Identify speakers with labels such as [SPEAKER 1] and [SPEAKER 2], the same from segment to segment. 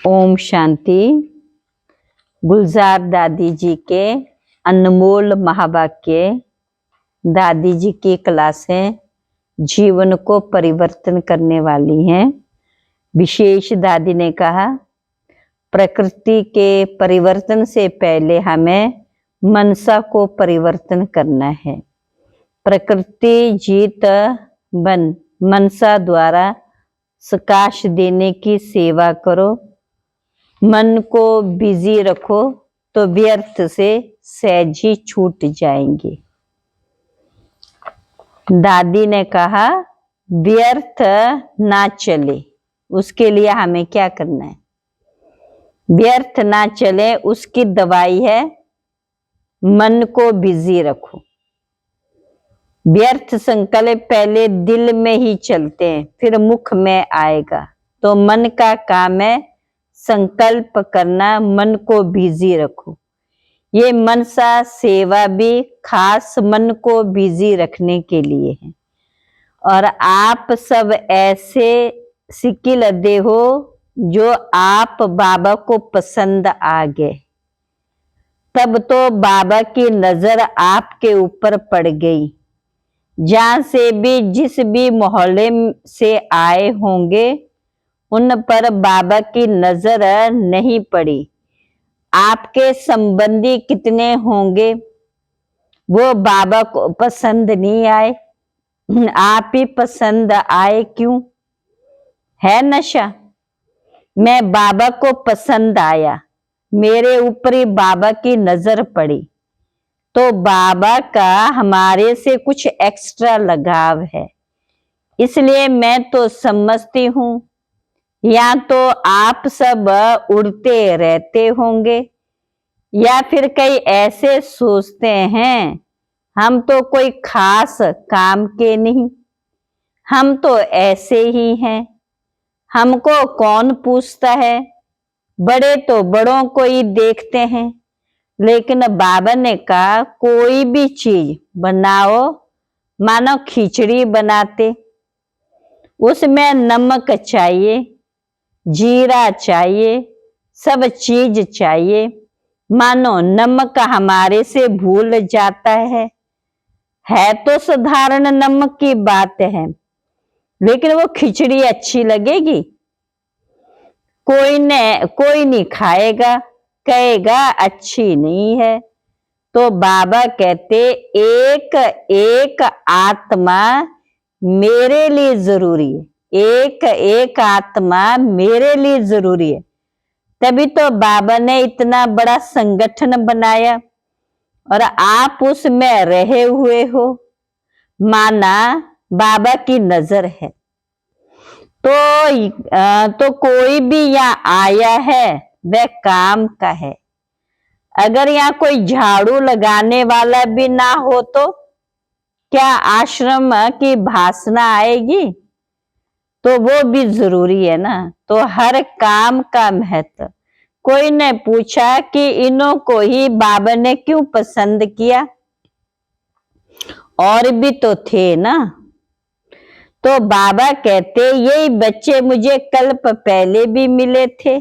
[SPEAKER 1] ओम शांति। गुलजार दादी जी के अनमोल महावाक्य। दादी जी की क्लासें जीवन को परिवर्तन करने वाली हैं। विशेष दादी ने कहा, प्रकृति के परिवर्तन से पहले हमें मनसा को परिवर्तन करना है। प्रकृति जीत बन मनसा द्वारा प्रकाश देने की सेवा करो। मन को बिजी रखो तो व्यर्थ से सहज ही छूट जाएंगे। दादी ने कहा, व्यर्थ ना चले, उसके लिए हमें क्या करना है? व्यर्थ ना चले उसकी दवाई है मन को बिजी रखो। व्यर्थ संकल्प पहले दिल में ही चलते हैं, फिर मुख में आएगा। तो मन का काम है संकल्प करना, मन को बिजी रखो। ये मनसा सेवा भी खास मन को बिजी रखने के लिए है। और आप सब ऐसे सिकिल दे हो जो आप बाबा को पसंद आ गए, तब तो बाबा की नजर आपके ऊपर पड़ गई। जहां से भी जिस भी मोहल्ले से आए होंगे उन पर बाबा की नजर नहीं पड़ी। आपके संबंधी कितने होंगे वो बाबा को पसंद नहीं आए, आप ही पसंद आए। क्यों? है नशा। मैं बाबा को पसंद आया, मेरे ऊपर ही बाबा की नजर पड़ी, तो बाबा का हमारे से कुछ एक्स्ट्रा लगाव है। इसलिए मैं तो समझती हूं या तो आप सब उड़ते रहते होंगे या फिर कई ऐसे सोचते हैं हम तो कोई खास काम के नहीं, हम तो ऐसे ही हैं, हमको कौन पूछता है, बड़े तो बड़ों को ही देखते हैं। लेकिन बाबा ने कहा, कोई भी चीज बनाओ मानो खिचड़ी बनाते, उसमें नमक चाहिए, जीरा चाहिए, सब चीज चाहिए। मानो नमक हमारे से भूल जाता है तो साधारण नमक की बात है, लेकिन वो खिचड़ी अच्छी लगेगी? कोई नहीं खाएगा, कहेगा अच्छी नहीं है। तो बाबा कहते, एक एक आत्मा मेरे लिए जरूरी है, एक एक आत्मा मेरे लिए जरूरी है। तभी तो बाबा ने इतना बड़ा संगठन बनाया और आप उसमें रहे हुए हो, माना बाबा की नजर है। तो कोई भी यहाँ आया है वह काम का है। अगर यहाँ कोई झाड़ू लगाने वाला भी ना हो तो क्या आश्रम की भाषणा आएगी? तो वो भी जरूरी है ना। तो हर काम का महत्व। कोई ने पूछा कि इन्हों को ही बाबा ने क्यों पसंद किया? और भी तो थे ना। तो बाबा कहते, यही बच्चे मुझे कल्प पहले भी मिले थे,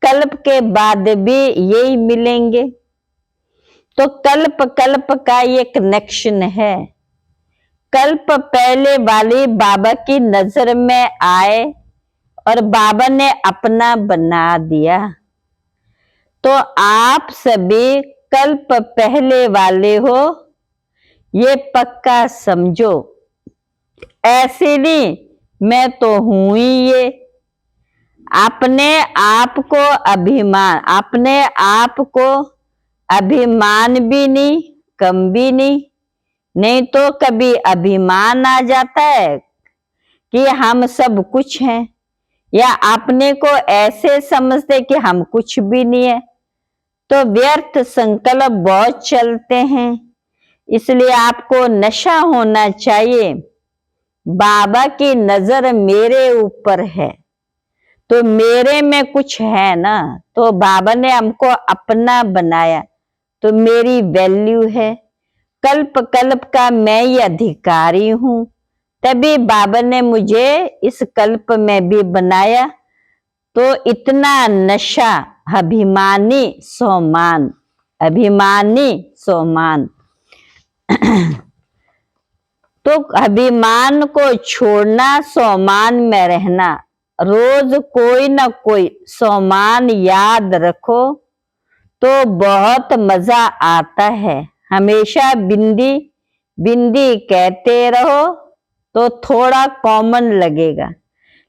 [SPEAKER 1] कल्प के बाद भी यही मिलेंगे। तो कल्प कल्प का ये कनेक्शन है। कल्प पहले वाली बाबा की नजर में आए और बाबा ने अपना बना दिया। तो आप सभी कल्प पहले वाले हो, ये पक्का समझो। ऐसे नहीं मैं तो हूं ही ये। अपने आप को अभिमान भी नहीं, कम भी नहीं। नहीं तो कभी अभिमान आ जाता है कि हम सब कुछ हैं, या अपने को ऐसे समझते कि हम कुछ भी नहीं है। तो व्यर्थ संकल्प बहुत चलते हैं। इसलिए आपको नशा होना चाहिए, बाबा की नजर मेरे ऊपर है तो मेरे में कुछ है ना। तो बाबा ने हमको अपना बनाया तो मेरी वैल्यू है। कल्प कल्प का मैं ही अधिकारी हूं, तभी बाबा ने मुझे इस कल्प में भी बनाया। तो इतना नशा अभिमानी सोमान, अभिमानी सोमान। तो अभिमान को छोड़ना, सोमान में रहना। रोज कोई ना कोई सोमान याद रखो तो बहुत मजा आता है। हमेशा बिंदी बिंदी कहते रहो तो थोड़ा कॉमन लगेगा,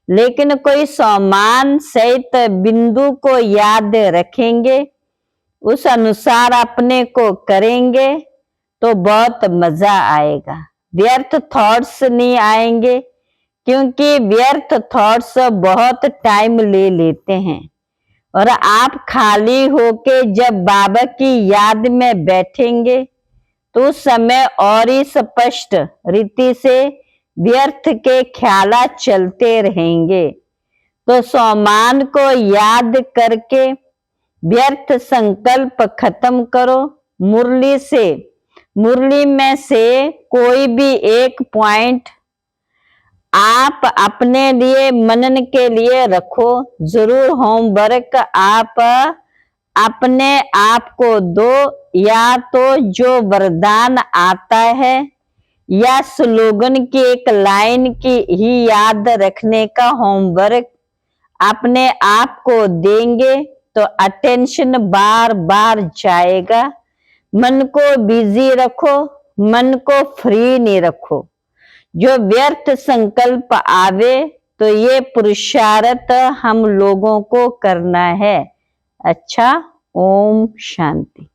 [SPEAKER 1] लेकिन कोई सोमान सहित बिंदु को याद रखेंगे, उस अनुसार अपने को करेंगे तो बहुत मजा आएगा। व्यर्थ थॉट्स नहीं आएंगे, क्योंकि व्यर्थ थॉट्स बहुत टाइम ले लेते हैं। और आप खाली होके जब बाबा की याद में बैठेंगे तो उस समय और ही स्पष्ट रीति से व्यर्थ के ख्यालात चलते रहेंगे। तो सोमान को याद करके व्यर्थ संकल्प खत्म करो। मुरली में से कोई भी एक पॉइंट आप अपने लिए मनन के लिए रखो। जरूर होमवर्क आप अपने आप को दो, या तो जो वरदान आता है या स्लोगन की एक लाइन की ही याद रखने का होमवर्क अपने आप को देंगे तो अटेंशन बार बार जाएगा। मन को बिजी रखो, मन को फ्री नहीं रखो। जो व्यर्थ संकल्प आवे तो ये पुरुषार्थ हम लोगों को करना है। अच्छा, ओम शांति।